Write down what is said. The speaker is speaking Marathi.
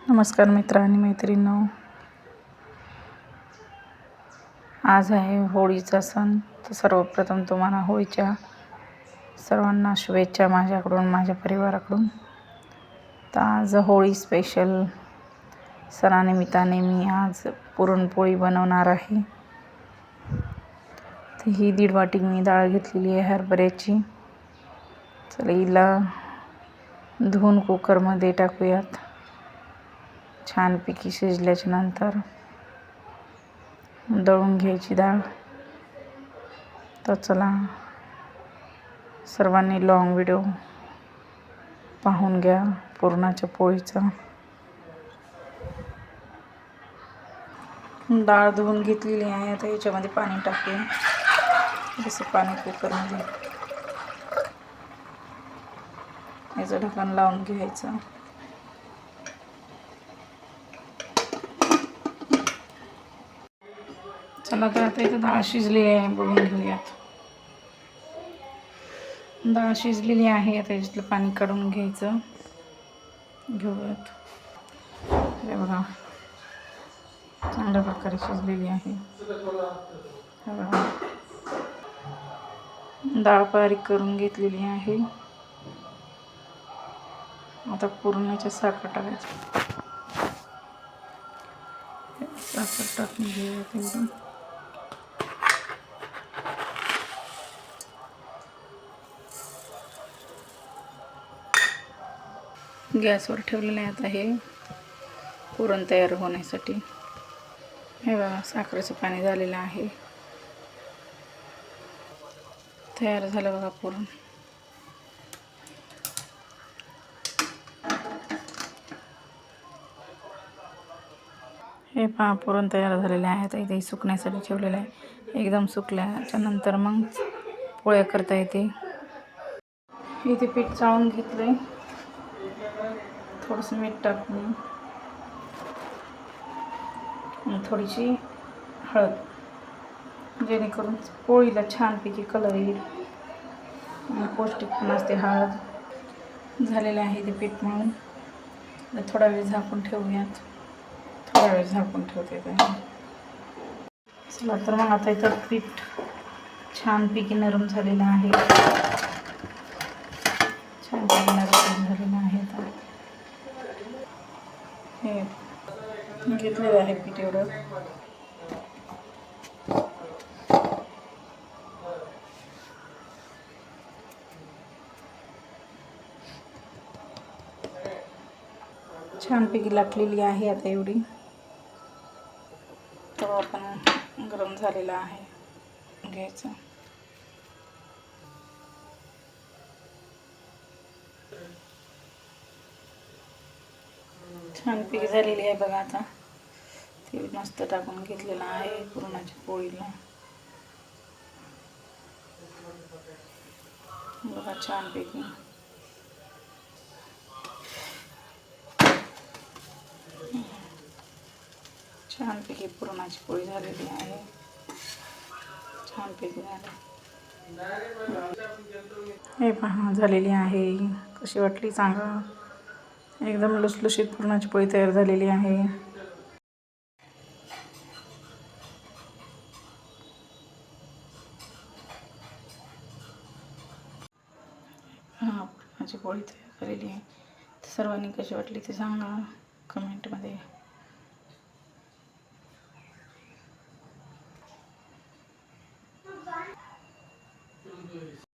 नमस्कार मित्र आणि मैत्रिणींनो, आज आहे होळीचा सण. तर सर्वप्रथम तुम्हाला होळीच्या सर्वांना शुभेच्छा माझ्याकडून, माझ्या परिवाराकडून. तर आज होळी स्पेशल सणानिमित्ताने मी आज पुरणपोळी बनवणार आहे. तर ही 1.5 वाटी मी डाळ घेतलेली आहे हरभऱ्याची. चला हिला धुवून कुकरमध्ये टाकूयात. छानपैकी शिजल्याच्या नंतर दळून घ्यायची डाळ. तर चला सर्वांनी लॉंग व्हिडिओ पाहून घ्या पुरणाच्या पोळीचा. डाळ धुवून घेतलेली आहे. आता याच्यामध्ये पाणी टाकूया. जसं पाणी कुकरमध्ये याचं ढक्कन लावून घ्यायचं. चला तर आता इथं डाळ शिजली आहे, बघून घेऊयात. डाळ शिजलेली आहे. आता याच्यातलं पाणी काढून घ्यायचं. घेऊयात. हे बघा, चांगल्या प्रकारे शिजलेली आहे. हे बघा, डाळ बारीक करून घेतलेली आहे. आता पुरणाच्या साखर टाकायची. साखर टाकून घेऊयात एकदम. गॅसवर ठेवलेलं आहे आता हे पुरण तयार होण्यासाठी. हे बघा, साखरेचं पाणी झालेलं आहे. तयार झालं बघा पुरण. हे पहा, पुरण तयार झालेले आहे. आता इथे सुकण्यासाठी ठेवलेलं आहे. एकदम सुकल्याच्या नंतर मग पोळ्या करता येते. इथे पीठ चाळून घेतलंय. थोडंसं मीठ टाकून थोडीशी हळद, जेणेकरून पोळीला छानपैकी कलर येईल आणि पौष्टिक पण असते. हळद झालेलं आहे ते पीठ मळून. थोडा वेळ झाकून ठेवूयात. थोडा वेळ झाकून ठेवते. चला तर मग आता इथं पीठ छानपैकी नरम झालेलं आहे. छानपैकी नरम झालेलं आहे. आता हे घेतलेलं आहे पीठ एवढं. छानपैकी लाटलेली आहे आता एवढी. तवा पण गरम झालेला आहे. घ्यायचं. छानपैकी झालेली आहे बघा. आता तेल मस्त टाकून घेतलेलं आहे पुरणाच्या पोळीला. बघा, छानपैकी छानपैकी पुरणाची पोळी झालेली आहे. छानपैकी झाली. हे पहा, झालेली आहे. कशी वाटली सांगा. एकदम लुसलुशीत पुरणाची पोळी तयार झालेली आहे. पुरणाची पोळी तयार झालेली आहे. सर्वांनी कशी वाटली ते सांगा कमेंटमध्ये.